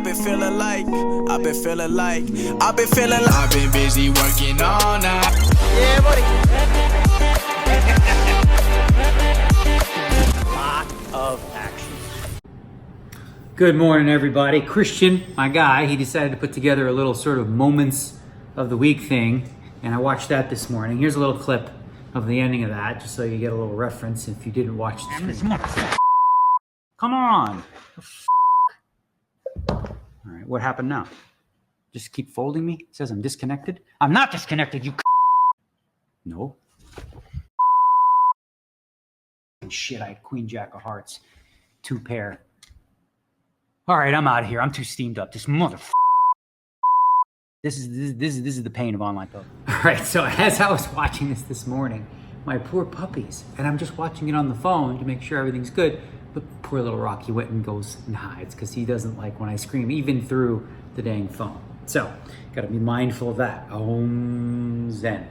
I've been busy working all night. Yeah, buddy. Lot of action. Good morning, everybody. Christian, my guy, he decided to put together a little sort of moments of the week thing, and I watched that this morning. Here's a little clip of the ending of that, just so you get a little reference if you didn't watch this. Come on. All right, what happened now? Just keep folding me? It says I'm disconnected. I'm not disconnected, you No. Shit, I had Queen Jack of Hearts. 2 pair. All right, I'm out of here. I'm too steamed up. This motherfucker. This is the pain of online poker. All right, so as I was watching this morning, my poor puppies, and I'm just watching it on the phone to make sure everything's good, but poor little Rocky went and goes and hides because he doesn't like when I scream, even through the dang phone. So, got to be mindful of that. Om Zen.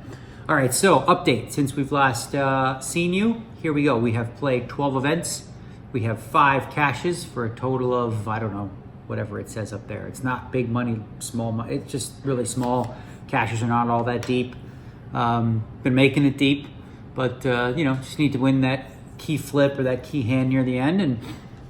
All right, so update. Since we've last seen you, here we go. We have played 12 events. We have 5 caches for a total of, I don't know, whatever it says up there. It's not big money, small money. It's just really small. Caches are not all that deep. Been making it deep, but just need to win that key flip or that key hand near the end, and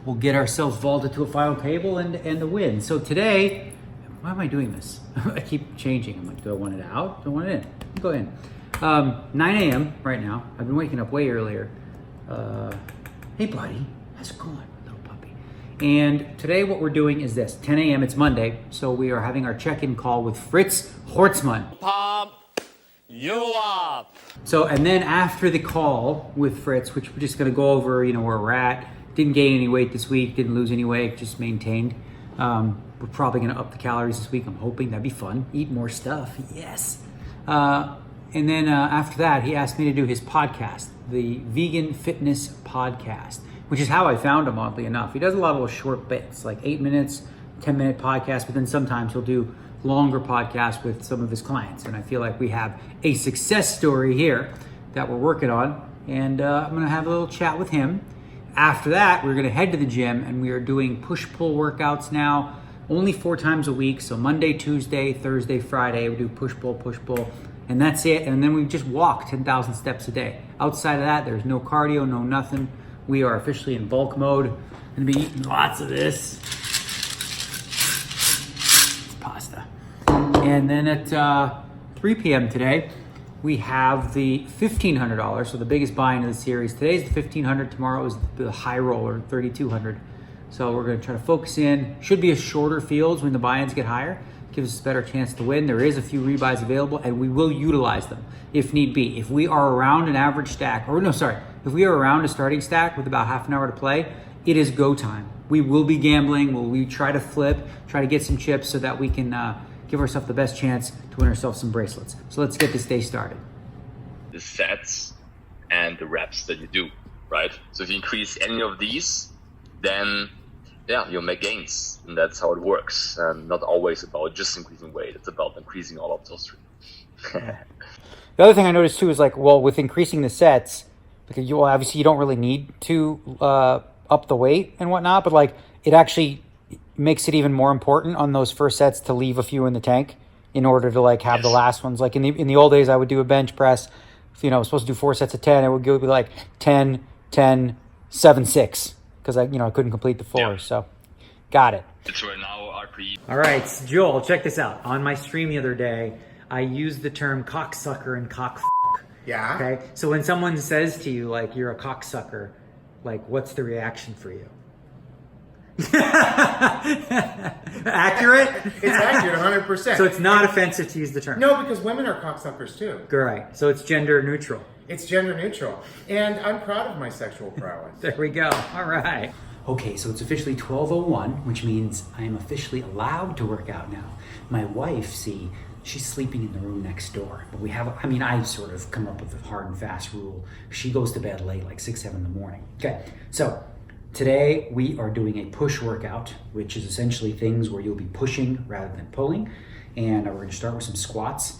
we'll get ourselves vaulted to a final table and a win. So today, why am I doing this? I keep changing. I'm like, do I want it out? Do I want it in? Go in. 9 a.m. right now. I've been waking up way earlier. Hey, buddy. How's it going, little puppy? And today what we're doing is this. 10 a.m. It's Monday, so we are having our check-in call with Fritz Hortzman. Pump you up. So, and then after the call with Fritz, which we're just going to go over, where we're at. Didn't gain any weight this week. Didn't lose any weight. Just maintained. We're probably going to up the calories this week. I'm hoping that'd be fun. Eat more stuff. Yes. And then after that, he asked me to do his podcast, the Vegan Fitness Podcast, which is how I found him, oddly enough. He does a lot of little short bits, like 8 minutes, 10-minute podcasts, but then sometimes he'll do longer podcasts with some of his clients. And I feel like we have a success story here that we're working on. And I'm going to have a little chat with him. After that, we're going to head to the gym, and we are doing push-pull workouts now, only 4 times a week. So Monday, Tuesday, Thursday, Friday, we do push-pull, and that's it. And then we just walk 10,000 steps a day. Outside of that, there's no cardio, no nothing. We are officially in bulk mode. I'm going to be eating lots of this. It's pasta. And then at 3 p.m. today, we have the $1,500, so the biggest buy-in of the series. Today's the $1,500, tomorrow is the high roller, $3,200. So we're going to try to focus in. Should be a shorter fields when the buy-ins get higher. Gives us a better chance to win. There is a few rebuys available, and we will utilize them if need be. If we are around an average stack, if we are around a starting stack with about half an hour to play, it is go time. We will be gambling. We try to flip, try to get some chips so that we can give ourselves the best chance to win ourselves some bracelets. So let's get this day started. The sets and the reps that you do, right? So if you increase any of these, then you'll make gains, and that's how it works. And not always about just increasing weight. It's about increasing all of those 3. The other thing I noticed too is with increasing the sets, because you don't really need to up the weight and whatnot, but it actually makes it even more important on those first sets to leave a few in the tank in order to have the last ones. Like in the old days, I would do a bench press. If I was supposed to do 4 sets of 10, it would be 10, 10, 7, 6. Because I couldn't complete the 4, so got it. It's right now RPE. All right, so Joel, check this out. On my stream the other day, I used the term cocksucker and cockfuck. Yeah. Okay, so when someone says to you you're a cocksucker, what's the reaction for you? Accurate? It's accurate, 100%. So it's not offensive to use the term. No, because women are cocksuckers too. Right. So it's gender neutral. It's gender neutral. And I'm proud of my sexual prowess. There we go. All right. Okay, so it's officially 12:01, which means I am officially allowed to work out now. My wife, she's sleeping in the room next door. But I sort of come up with a hard and fast rule. She goes to bed late, 6, 7 in the morning. Okay, so today we are doing a push workout, which is essentially things where you'll be pushing rather than pulling. And we're going to start with some squats.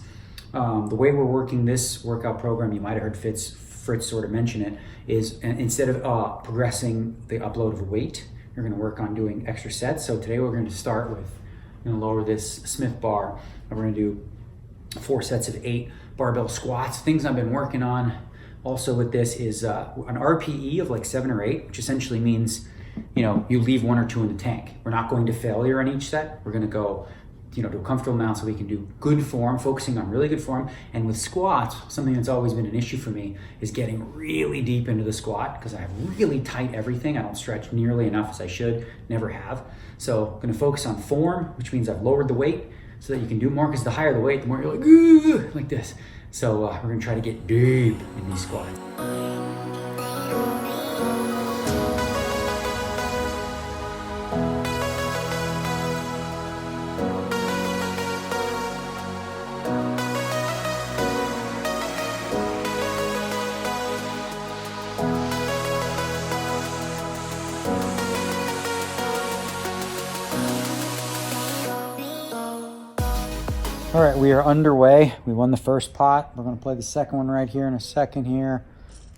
The way we're working this workout program, you might have heard Fritz sort of mention it, is instead of progressing the upload of weight, you're going to work on doing extra sets. So today we're going to start with, I'm going to lower this Smith bar, and we're going to do 4 sets of 8 barbell squats. Things I've been working on also with this is an RPE of like 7 or 8, which essentially means, you know, you leave 1 or 2 in the tank. We're not going to failure on each set. We're going to go, you know, to a comfortable amount so we can do good form, focusing on really good form. And with squats, something that's always been an issue for me is getting really deep into the squat because I have really tight everything. I don't stretch nearly enough as I should, never have. So I'm going to focus on form, which means I've lowered the weight so that you can do more, because the higher the weight, the more you're like, ooh, like this. So we're going to try to get deep in these squats. All right, we are underway. We won the first pot. We're gonna play the second one right here in a second here.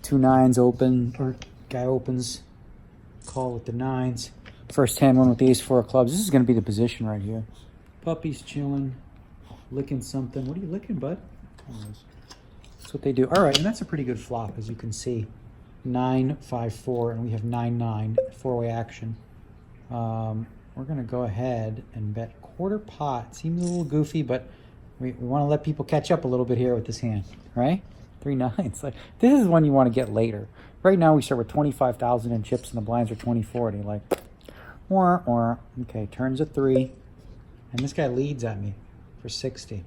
2 9s open, or guy opens, call with the 9s. First hand one with the ace-4 of clubs. This is gonna be the position right here. Puppy's chilling, licking something. What are you licking, bud? That's what they do. All right, and that's a pretty good flop, as you can see. 9 5 4, and we have 9 9, 4-way action. We're gonna go ahead and bet quarter pot. Seems a little goofy, but we want to let people catch up a little bit here with this hand, right? 3 9s. Like, this is one you want to get later. Right now we start with 25,000 in chips and the blinds are 2040. Like, or okay, turns a 3, and this guy leads at me for 60.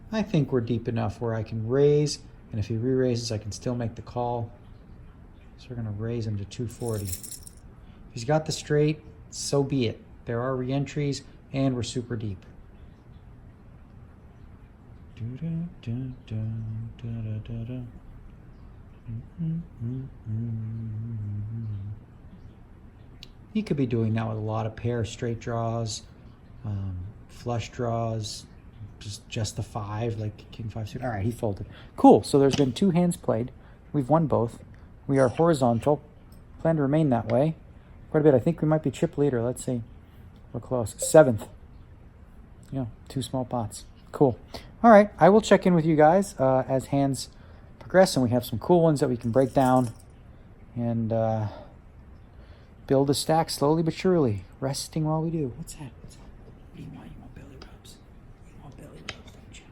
I think we're deep enough where I can raise, and if he re-raises, I can still make the call. So we're gonna raise him to 240. If he's got the straight, so be it. There are re-entries, and we're super deep. He could be doing that with a lot of pair straight draws, flush draws, just the 5, like king 5 suit. All right, he folded. Cool. So there's been 2 hands played. We've won both. We are horizontal. Plan to remain that way quite a bit. I think we might be chip leader. Let's see. We're close. 7th. Yeah, 2 small pots. Cool. All right, I will check in with you guys as hands progress, and we have some cool ones that we can break down and build a stack slowly but surely, resting while we do. What's that? What's that? What do you want? You want belly rubs? You want belly rubs, don't you?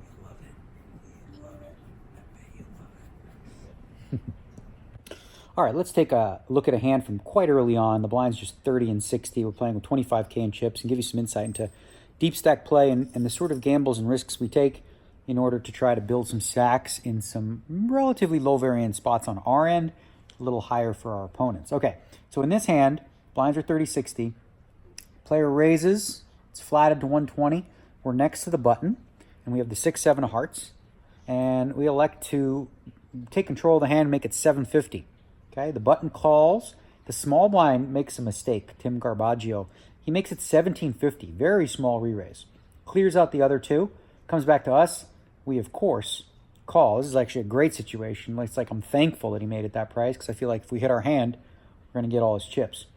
You love it. You love it. I bet you love it. All right, let's take a look at a hand from quite early on. The blind's just 30 and 60. We're playing with 25K in chips, and give you some insight into deep stack play and the sort of gambles and risks we take in order to try to build some stacks in some relatively low variance spots on our end, a little higher for our opponents. Okay, so in this hand, blinds are 30-60. Player raises, it's flatted to 120. We're next to the button, and we have the 6-7 of hearts, and we elect to take control of the hand and make it 750. Okay, the button calls. The small blind makes a mistake, Tim Garbaggio. He makes it 1750, very small re-raise. Clears out the other 2, comes back to us. We, of course, call. This is actually a great situation. It's like I'm thankful that he made it that price, because I feel like if we hit our hand, we're going to get all his chips.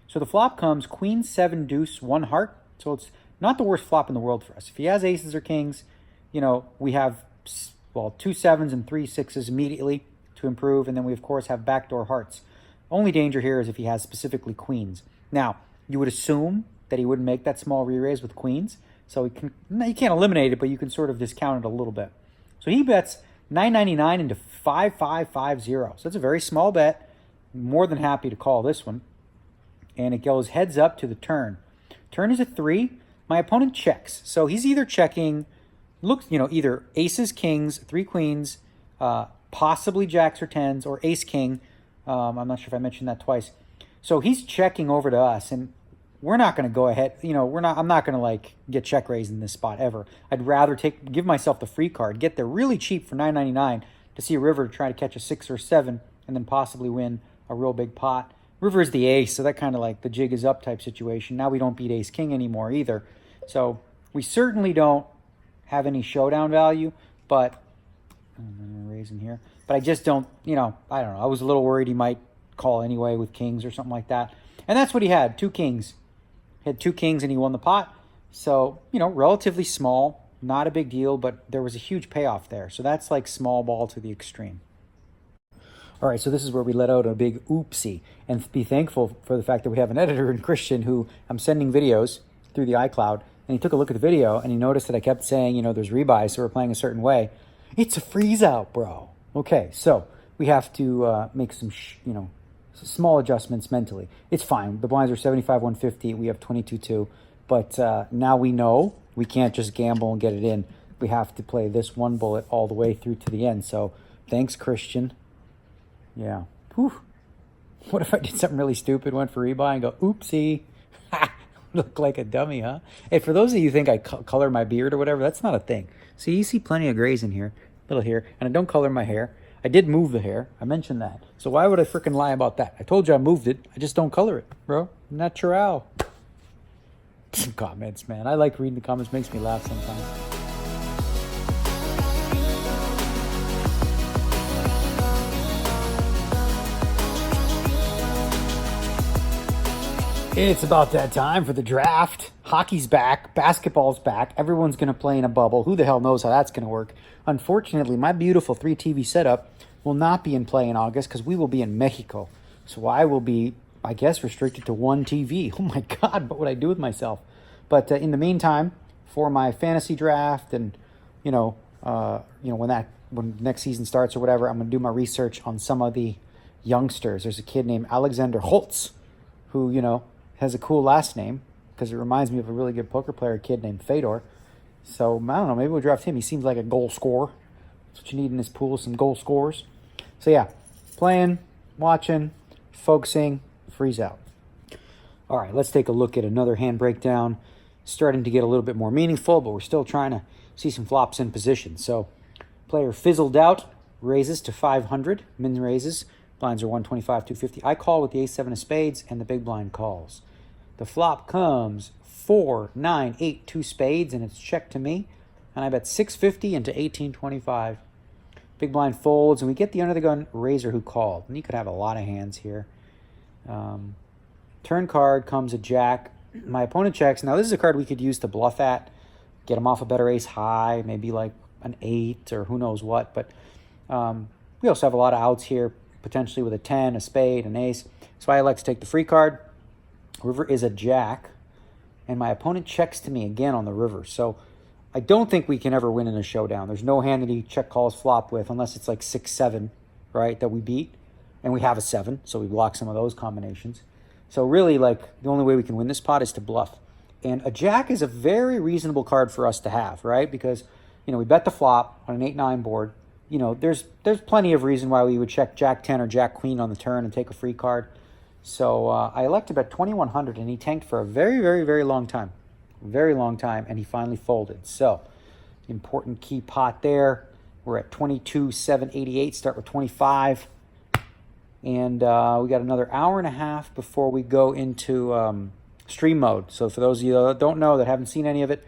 So the flop comes queen 7 deuce 1 heart. So it's not the worst flop in the world for us. If he has aces or kings, you know, we have, well, 2 7s and 3 6s immediately to improve. And then we, of course, have backdoor hearts. Only danger here is if he has specifically queens. Now, you would assume that he wouldn't make that small re-raise with queens. So you can't eliminate it, but you can sort of discount it a little bit. So he bets 999 into 5550. So that's a very small bet. More than happy to call this one. And it goes heads up to the turn. Turn is a 3. My opponent checks. So he's either checking, either aces, kings, 3 queens, possibly jacks or 10s, or ace king. I'm not sure if I mentioned that twice. So he's checking over to us, and we're not going to go ahead. I'm not going to like get check raised in this spot ever. I'd rather give myself the free card, get there really cheap for $9.99 to see a river try to catch a 6 or 7, and then possibly win a real big pot. River is the ace, so that kind of like the jig is up type situation. Now we don't beat ace king anymore either. So we certainly don't have any showdown value, but I'm raising here. But I just don't, I don't know. I was a little worried he might call anyway with kings or something like that. And that's what he had, 2 kings. He had 2 kings and he won the pot. So, relatively small, not a big deal, but there was a huge payoff there. So that's like small ball to the extreme. All right, so this is where we let out a big oopsie, and be thankful for the fact that we have an editor in Christian who I'm sending videos through the iCloud, and he took a look at the video and he noticed that I kept saying, there's rebuy, so we're playing a certain way. It's a freeze out, bro. Okay, so we have to make some, small adjustments mentally. It's fine. The blinds are 75, 150. We have 22-2, but now we know we can't just gamble and get it in. We have to play this one bullet all the way through to the end. So thanks, Christian. Yeah. Whew. What if I did something really stupid, went for rebuy and go, oopsie. Look like a dummy, huh? Hey, for those of you who think I color my beard or whatever, that's not a thing. See, you see plenty of grays in here, little here, and I don't color my hair. I did move the hair. I mentioned that. So why would I freaking lie about that? I told you I moved it. I just don't color it, bro. Natural. Some comments, man. I like reading the comments. Makes me laugh sometimes. It's about that time for the draft. Hockey's back. Basketball's back. Everyone's going to play in a bubble. Who the hell knows how that's going to work? Unfortunately, my beautiful 3 TV setup will not be in play in August because we will be in Mexico. So I will be, I guess, restricted to 1 TV. Oh my God, what would I do with myself? But in the meantime, for my fantasy draft and, when next season starts or whatever, I'm going to do my research on some of the youngsters. There's a kid named Alexander Holtz who, has a cool last name because it reminds me of a really good poker player kid named Fedor. So, I don't know, maybe we'll draft him. He seems like a goal scorer. That's what you need in this pool, some goal scorers. So, yeah, playing, watching, focusing, freeze out. All right, let's take a look at another hand breakdown. Starting to get a little bit more meaningful, but we're still trying to see some flops in position. So, player fizzled out, raises to 500, min raises. Blinds are 125, 250. I call with the ace-7 of spades, and the big blind calls. The flop comes 4, 9, 8, 2 spades, and it's check to me. And I bet 650 into 1825. Big blind folds, and we get the under the gun raiser who called. And you could have a lot of hands here. Turn card comes a jack. My opponent checks. Now, this is a card we could use to bluff at. Get him off a better ace high, maybe like an 8 or who knows what. But we also have a lot of outs here, potentially with a 10, a spade, an ace. So I elect to take the free card. River is a jack. And my opponent checks to me again on the river. So I don't think we can ever win in a showdown. There's no hand that he check calls flop with unless it's like 6-7, right, that we beat. And we have a 7, so we block some of those combinations. So really, like, the only way we can win this pot is to bluff. And a jack is a very reasonable card for us to have, right? Because, we bet the flop on an 8-9 board. There's plenty of reason why we would check jack 10 or jack queen on the turn and take a free card. So I elect to bet 2,100, and he tanked for a very, very, very long time. Very long time, and he finally folded. So, important key pot there. We're at 22,788, start with 25. And we got another hour and a half before we go into stream mode. So for those of you that don't know, that haven't seen any of it,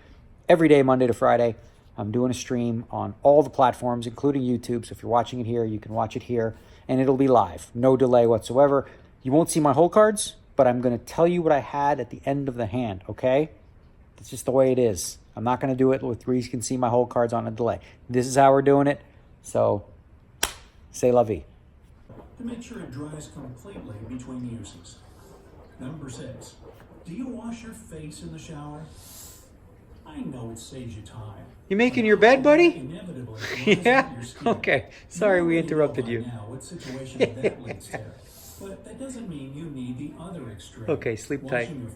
every day, Monday to Friday, I'm doing a stream on all the platforms, including YouTube. So if you're watching it here, you can watch it here, and it'll be live. No delay whatsoever. You won't see my hole cards, but I'm going to tell you what I had at the end of the hand, okay? That's just the way it is. I'm not going to do it with where you can see my hole cards on a delay. This is how we're doing it. So, c'est la vie. To make sure it dries completely between uses. Number 6. Do you wash your face in the shower? I know it saves you time. You making your bed, buddy? Inevitably, Yeah? Okay. Sorry we interrupted you. Now what situation that leads to. But that doesn't mean you need the other extreme. Okay, sleep tight. Washing your-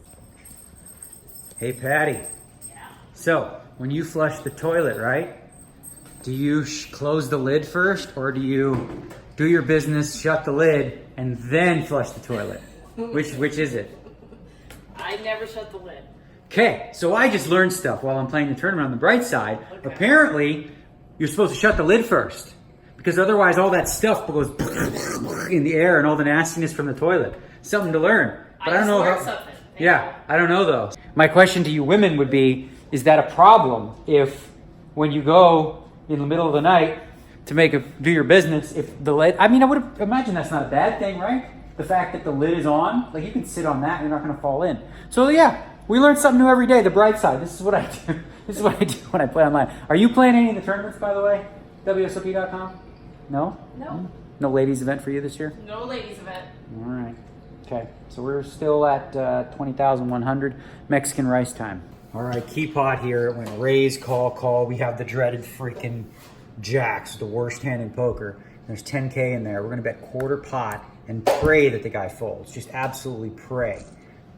Hey, Patty. So, when you flush the toilet, right? Do you close the lid first, or do you do your business, shut the lid, and then flush the toilet? Which is it? I never shut the lid. Okay, so I just learned stuff while I'm playing the tournament on the bright side. Okay. Apparently, you're supposed to shut the lid first, because otherwise all that stuff goes in the air and all the nastiness from the toilet. Something to learn. But I don't know how. Yeah, I don't know though. My question to you women would be, is that a problem if when you go in the middle of the night to do your business, if the lid, I would imagine that's not a bad thing, right? the fact that the lid is on, like you can sit on that and you're not gonna fall in. So yeah, we learn something new every day, the bright side. This is what I do. This is what I do when I play online. Are you playing any of the tournaments, by the way? WSOP.com? No? No. No ladies event for you this year? No ladies event. All right. Okay, so we're still at 20,100 Mexican rice time. All right, key pot here. When raise, call. We have the dreaded freaking jacks, the worst hand in poker. There's 10K in there. We're gonna bet quarter pot and pray that the guy folds. Just absolutely pray.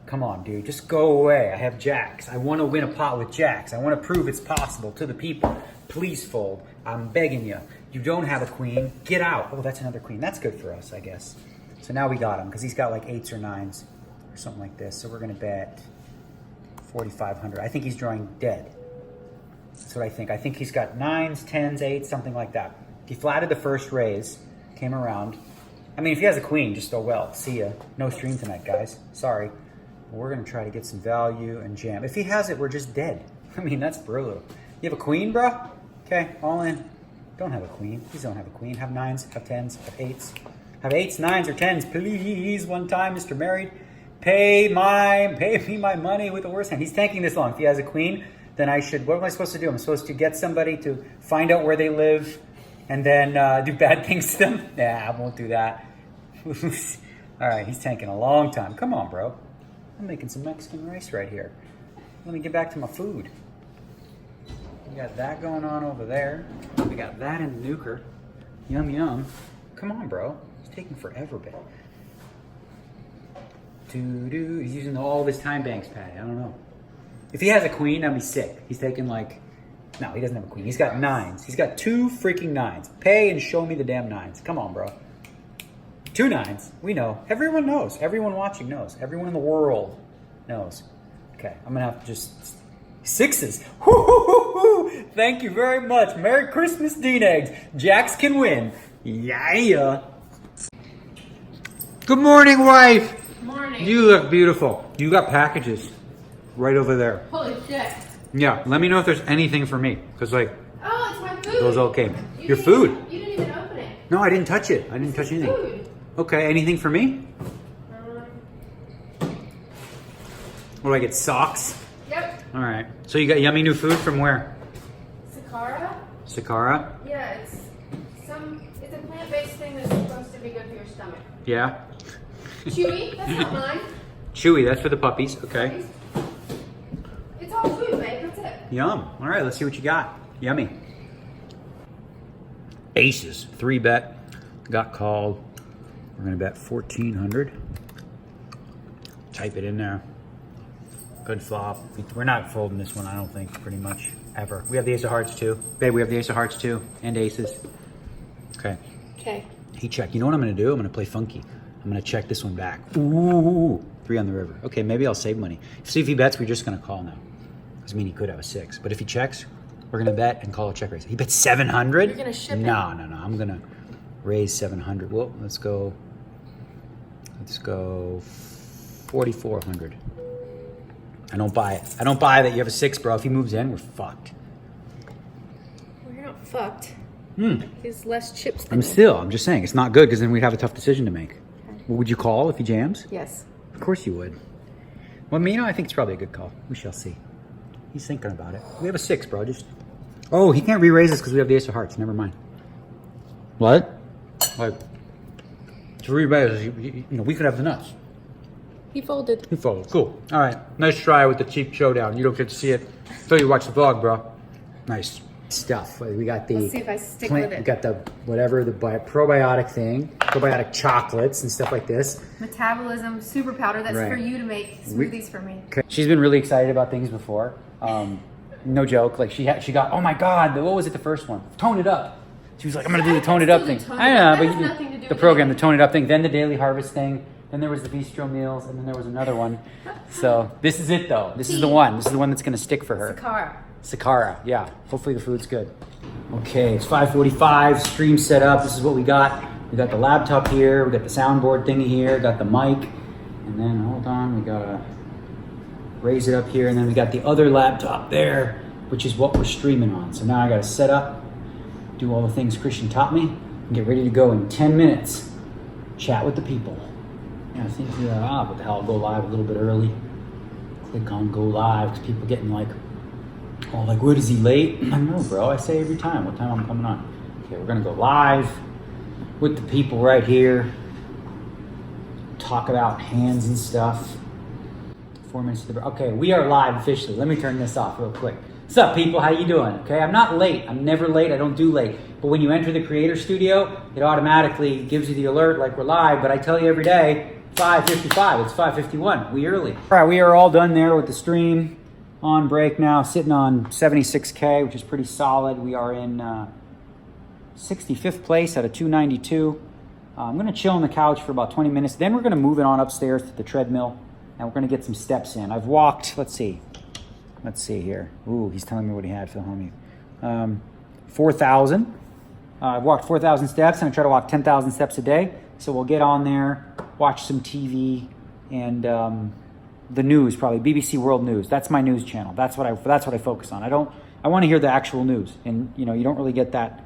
Come on, dude, just go away. I have jacks. I want to win a pot with jacks. I want to prove it's possible to the people. Please fold. I'm begging you. You don't have a queen. Get out. Oh, that's another queen. That's good for us, I guess. So now we got him because he's got like 8s or 9s or something like this. So we're going to bet 4,500. I think he's drawing dead. That's what I think. I think he's got 9s, 10s, 8s, something like that. He flatted the first raise, came around. I mean, if he has a queen, just oh well. See ya. No stream tonight, guys. Sorry. We're going to try to get some value and jam. If he has it, we're just dead. I mean, that's brutal. You have a queen, bro? Okay, all in. Don't have a queen. Please don't have a queen. Have 9s, have 10s, have 8s. Have 8s, 9s, or 10s. Please, one time, Mr. Married. Pay me my money with the worst hand. He's tanking this long. If he has a queen, then I should, what am I supposed to do? I'm supposed to get somebody to find out where they live and then do bad things to them? Nah, I won't do that. All right, he's tanking a long time. Come on, bro. I'm making some Mexican rice right here. Let me get back to my food. We got that going on over there. We got that in the nuker. Yum, yum. Come on, bro. It's taking forever, babe. Doo-doo. He's using all of his time banks, Patty. I don't know. If he has a queen, I'd be sick. He's taking like... No, he doesn't have a queen. He's got 9s. He's got 2 freaking 9s. Pay and show me the damn 9s. Come on, bro. 2 9s. We know. Everyone knows. Everyone watching knows. Everyone in the world knows. Okay, I'm gonna have to just 6s. Woo-hoo-hoo-hoo. Thank you very much. Merry Christmas, Dean Eggs. Jacks can win. Yeah. Good morning, wife. Morning. You look beautiful. You got packages right over there. Holy shit. Yeah. Let me know if there's anything for me, cause like Oh, it's my food. those okay. You Your didn't food. even- You didn't even open it. No, I didn't touch it. I didn't touch anything. Food. Okay. Anything for me? What do I get? Socks? Yep. All right. So you got yummy new food from where? Sakara? Sakara? Yeah, it's a plant-based thing that's supposed to be good for your stomach. Yeah. Chewy? That's not mine. Chewy, that's for the puppies. Okay. It's all food, babe. That's it. Yum. All right, let's see what you got. Yummy. Aces. 3 bet. Got called. We're going to bet 1,400. Type it in there. Good flop. We're not folding this one, I don't think, pretty much, ever. We have the ace of hearts, too. Babe, we have the ace of hearts, too, and aces. Okay. Okay. He checked. You know what I'm going to do? I'm going to play funky. I'm going to check this one back. Ooh, 3 on the river. Okay, maybe I'll save money. See if he bets, we're just going to call now. Doesn't mean he could have a 6. But if he checks, we're going to bet and call a check raise. He bet 700? You're going to ship it? No. I'm going to raise 700. Well, let's go 4,400. I don't buy it. I don't buy that you have a 6, bro. If he moves in, we're fucked. Well, you're not fucked. Hmm. There's less chips than I'm just saying, it's not good because then we'd have a tough decision to make. Well, would you call if he jams? Yes. Of course you would. Well, I think it's probably a good call. We shall see. He's thinking about it. We have a 6, bro. Oh, he can't re-raise us because we have the ace of hearts. Never mind. What? Like, to re-raise us, we could have the nuts. He folded. He folded. Cool. All right. Nice try with the cheap showdown. You don't get to see it until you watch the vlog, bro. Nice stuff. We got the... Let's see if I stick with it. We got the probiotic thing, probiotic chocolates and stuff like this. Metabolism super powder that's Right. for you to make smoothies for me. Okay. She's been really excited about things before. No joke. Like she got, oh my God, what was it, the first one? Tone It Up. She was like, I'm going to do the Tone It Up thing. I know, That but has nothing to do the with program, the anything. Tone It Up thing, then the Daily Harvest thing, then there was the Bistro Meals, and then there was another one. So this is it though. This is the one. This is the one that's going to stick for her. Sakara, yeah. Hopefully the food's good. Okay, it's 5:45, stream set up. This is what we got. We got the laptop here, we got the soundboard thingy here, got the mic, and then, hold on, we gotta raise it up here, and then we got the other laptop there, which is what we're streaming on. So now I gotta set up, do all the things Christian taught me, and get ready to go in 10 minutes. Chat with the people. Yeah, seems to what the hell, I'll go live a little bit early. Click on go live, because people getting like, oh, like, what, is he late? I don't know, bro. I say every time what time I'm coming on. Okay, we're gonna go live with the people right here. Talk about hands and stuff. 4 minutes to the break. Okay, we are live officially. Let me turn this off real quick. What's up, people? How you doing? Okay, I'm not late. I'm never late. I don't do late. But when you enter the Creator Studio, it automatically gives you the alert like we're live. But I tell you every day, 5:55. It's 5:51. We early. All right, we are all done there with the stream. On break now, sitting on 76K, which is pretty solid. We are in 65th place out of 292. I'm going to chill on the couch for about 20 minutes. Then we're going to move it on upstairs to the treadmill, and we're going to get some steps in. I've walked, let's see here. Ooh, he's telling me what he had, Phil Hellmuth. 4,000. I've walked 4,000 steps, and I try to walk 10,000 steps a day. So we'll get on there, watch some TV, and the news, probably BBC World News. That's my news channel. That's what I focus on. I want to hear the actual news, and you don't really get that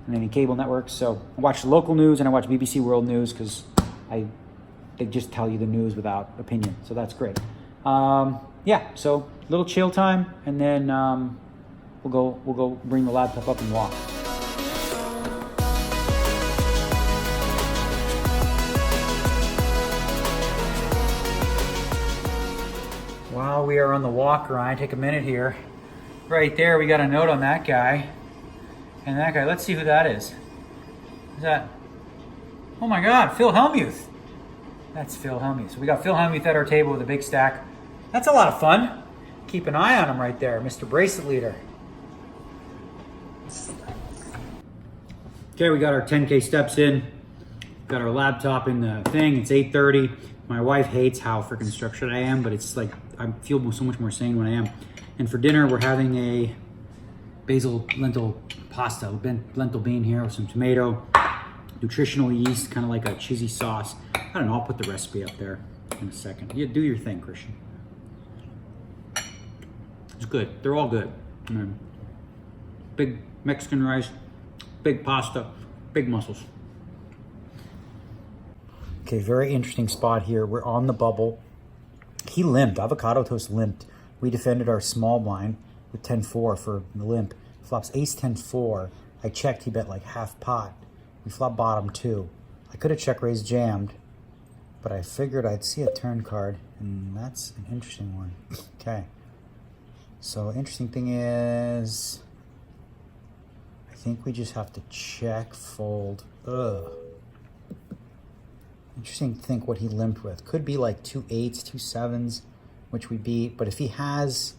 in any cable networks. So I watch the local news and I watch BBC World News because they just tell you the news without opinion. So that's great. Yeah, so little chill time, and then we'll go bring the laptop up and walk. While we are on the walk around, take a minute here. Right there, we got a note on that guy. And that guy, let's see who that is. Who's that? Oh my God, Phil Hellmuth. That's Phil Hellmuth. So we got Phil Hellmuth at our table with a big stack. That's a lot of fun. Keep an eye on him right there, Mr. Bracelet Leader. Okay, we got our 10K steps in. Got our laptop in the thing. It's 8:30. My wife hates how freaking structured I am, but it's like I feel so much more sane when I am. And for dinner, we're having a basil lentil pasta, lentil bean here with some tomato, nutritional yeast, kind of like a cheesy sauce. I don't know, I'll put the recipe up there in a second. You do your thing, Christian. It's good. They're all good. Big Mexican rice, big pasta, big mussels. Okay, very interesting spot here. We're on the bubble. He limped. Avocado Toast limped. We defended our small blind with 10-4 for the limp. Flops ace 10-4. I checked, he bet like half pot. We flop bottom 2. I could have check raised jammed, but I figured I'd see a turn card, and that's an interesting one. Okay. So interesting thing is, I think we just have to check, fold. Ugh. Interesting to think what he limped with. Could be like 2 8s, 2 7s, which we beat. But if he has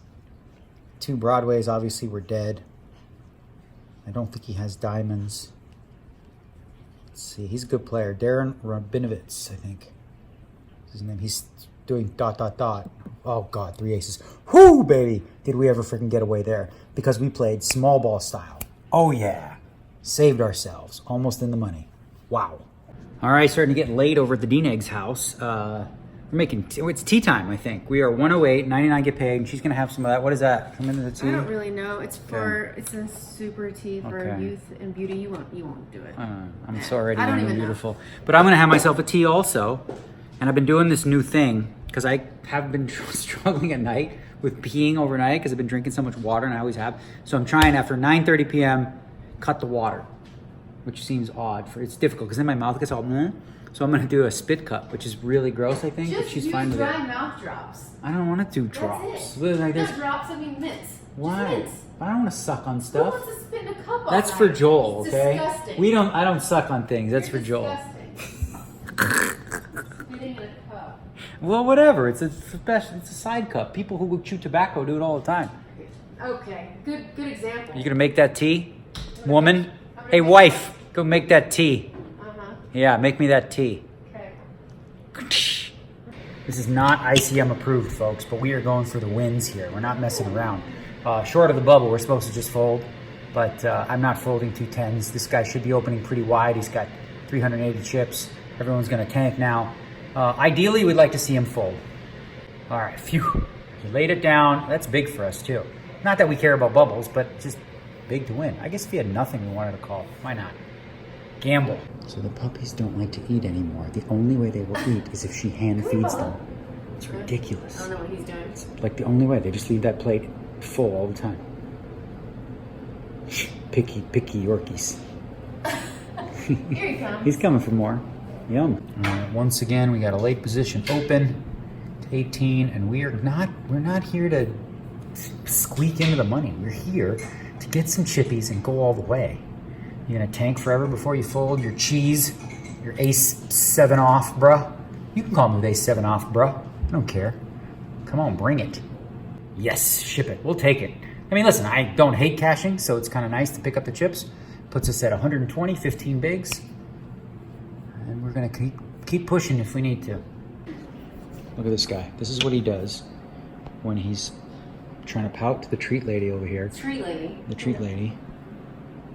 2 Broadways, obviously we're dead. I don't think he has diamonds. Let's see. He's a good player. Darren Rabinovitz, I think. His name. He's doing ... Oh, God, 3 aces. Whoo, baby! Did we ever freaking get away there? Because we played small ball style. Oh, yeah. Saved ourselves. Almost in the money. Wow. All right, starting to get late over at the Dineg's house. We're making, it's tea time, I think. We are 108, 99 get paid, and she's gonna have some of that. What is that? Come into the tea? I don't really know. It's it's a super tea for youth and beauty. You won't do it. I'm so already I don't young and even beautiful. But I'm gonna have myself a tea also. And I've been doing this new thing, because I have been struggling at night with peeing overnight, because I've been drinking so much water, and I always have. So I'm trying after 9:30 p.m., cut the water, which seems odd. It's difficult because then my mouth gets all so I'm gonna do a spit cut, which is really gross, I think. Just but she's use fine with dry it. mouth drops. I don't want to do That's drops. it. Like, Not drops, I mean mints. why? Just mints. I don't want to suck on Who stuff. wants to spit in a cup all That's night? for Joel, It's okay? disgusting. I don't suck on things. That's You're for Joel. disgusting. Spitting in a cup. Well, whatever. It's a side cup. People who chew tobacco do it all the time. Okay, good example. You gonna make that tea, woman? Hey, wife, go make that tea. Yeah, make me that tea. Okay. This is not ICM approved, folks, but we are going for the wins here. We're not messing around. Short of the bubble, we're supposed to just fold, but I'm not folding 2 10s. This guy should be opening pretty wide. He's got 380 chips. Everyone's gonna tank now. Ideally, we'd like to see him fold. All right, phew. He laid it down. That's big for us, too. Not that we care about bubbles, but just big to win. I guess if he had nothing, we wanted to call. Why not? Gamble. So the puppies don't like to eat anymore. The only way they will eat is if she hand feeds them. It's ridiculous. I don't know what he's doing. It's like the only way. They just leave that plate full all the time. Picky Yorkies. Here he comes. He's coming for more. Yum. All right, once again, we got a late position open to 18, and we're not here to squeak into the money. We're here to get some chippies and go all the way. You're gonna tank forever before you fold your cheese, your ace 7 off, bruh. You can call me with ace 7 off, bruh. I don't care. Come on, bring it. Yes, ship it. We'll take it. I mean, listen, I don't hate cashing, so it's kind of nice to pick up the chips. Puts us at 120, 15 bigs. And we're gonna keep pushing if we need to. Look at this guy. This is what he does when he's trying to pout to the treat lady over here. Treat lady. The treat lady.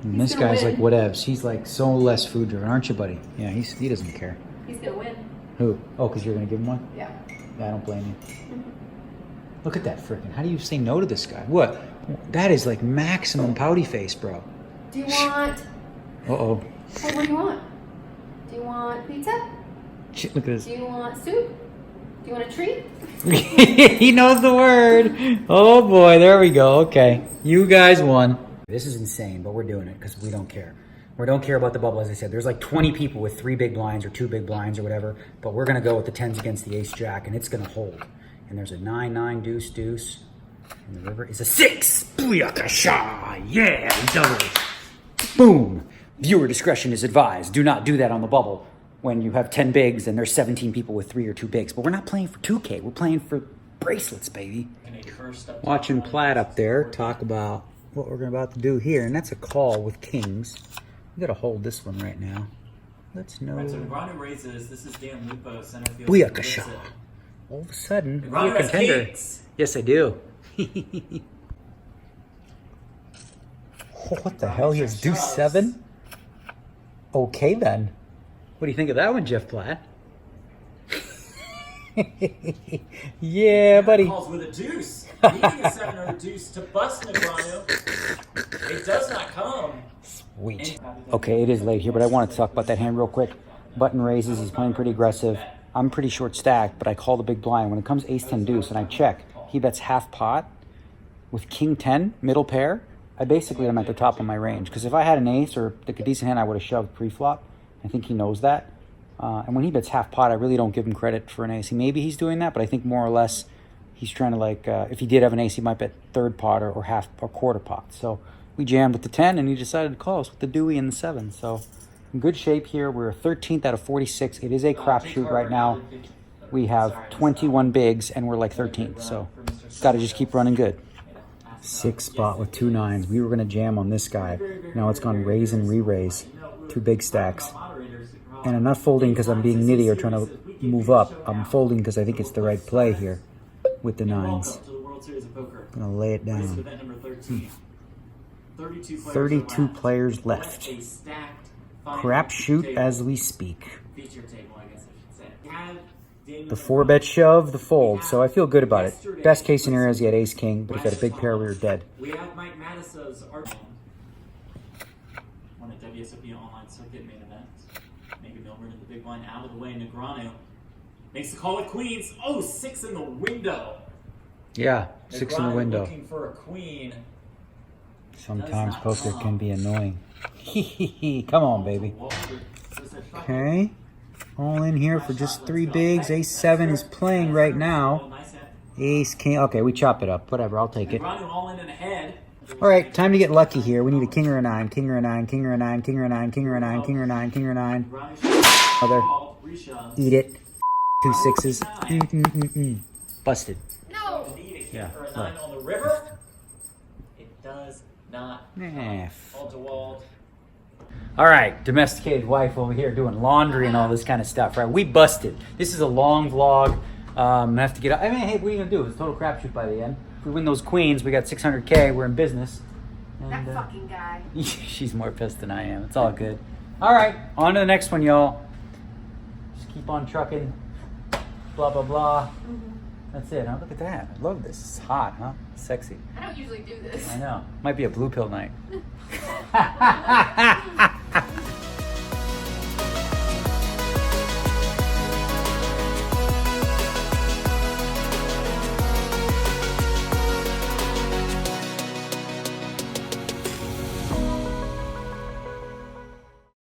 And this guy's like whatevs. He's like so less food driven, aren't you, buddy? Yeah, he doesn't care. He's gonna win. Who? Oh, because you're gonna give him one? Yeah. Yeah, I don't blame you. Look at that frickin'. How do you say no to this guy? What? That is like maximum pouty face, bro. Do you want? Uh-oh. Hey, what do you want? Do you want pizza? Shit, look at this. Do you want soup? Do you want a treat? He knows the word. Oh boy, there we go. Okay, you guys won. This is insane, but we're doing it because we don't care. We don't care about the bubble, as I said. There's like 20 people with 3 big blinds or 2 big blinds or whatever, but we're gonna go with the 10s against the ace jack, and it's gonna hold. And there's a 9-9 deuce deuce, and the river is a 6. Booyakasha! Yeah, we doubled. Boom. Viewer discretion is advised. Do not do that on the bubble when you have 10 bigs and there's 17 people with 3 or 2 bigs. But we're not playing for 2K. We're playing for bracelets, baby. Watching Platt up there talk about what we're about to do here, and that's a call with kings. We gotta hold this one right now. Let's know. Right, so Negreanu raises. This is Dan Lupo, center field. Booyakasha. All of a sudden, you're a contender. Kings. Yes, I do. Oh, what the hell? He has deuce 7? Okay, then. What do you think of that one, Jeff Platt? Yeah, buddy. Calls with a deuce. Needing a 7 or a deuce to bust Negreanu. It does not come. Sweet. Okay, it is late here, but I wanted to talk about that hand real quick. Button raises. He's playing pretty aggressive. I'm pretty short stacked, but I call the big blind. When it comes ace 10 deuce and I check, he bets half pot with king 10, middle pair. I basically am at the top of my range, because if I had an ace or like a decent hand, I would have shoved pre-flop. I think he knows that. And when he bets half pot, I really don't give him credit for an ace. Maybe he's doing that, but I think more or less he's trying to if he did have an ace, he might bet third pot or half or quarter pot. So we jammed with the 10, and he decided to call us with the Dewey and the 7. So in good shape here. We're 13th out of 46. It is a crapshoot right now. We have 21 bigs, and we're like 13th. So got to just keep running good. 6 spot with 2 9s. We were going to jam on this guy. Now it's gone raise and re-raise. 2 big stacks. And I'm not folding because I'm being nitty or trying to move up. I'm folding because I think it's the right play here with the 9s. I'm going to lay it down. 32 players left. Crapshoot as we speak. The 4-bet shove, the fold. So I feel good about it. Best case scenario is he had ace king, but if he had a big pair, we were dead. We have Mike Mattis's art on a WSOP online circuit main event. Maybe Milburn in the big line out of the way. Negreanu makes the call with queens. Oh, 6 in the window. Yeah, 6 in the window. Looking for a queen. Sometimes poker can be annoying. Come on, baby. Okay. All in here for just 3 bigs. Ace 7 is playing right now. Ace king. Okay, we chop it up. Whatever, I'll take it. All in and ahead. All right, time to get lucky here. We need a king or a 9. King or a 9. King or a 9. King or a 9. King or a 9. King or a 9. King or a 9. Other. Eat it. 2 6s. Busted. No. Yeah. For a 9 on the river. It does not. Wall to wall. All right, domesticated wife over here doing laundry and all this kind of stuff, right? We busted. This is a long vlog. I have to get up. I mean, hey, what are you going to do? It's a total crapshoot by the end. If we win those queens, we got 600K. We're in business. And, That fucking guy. she's more pissed than I am. It's all good. All right, on to the next one, y'all. Just keep on trucking. Blah, blah, blah. That's it, huh? Look at that. I love this. It's hot, huh? Sexy. I don't usually do this. I know. Might be a blue pill night.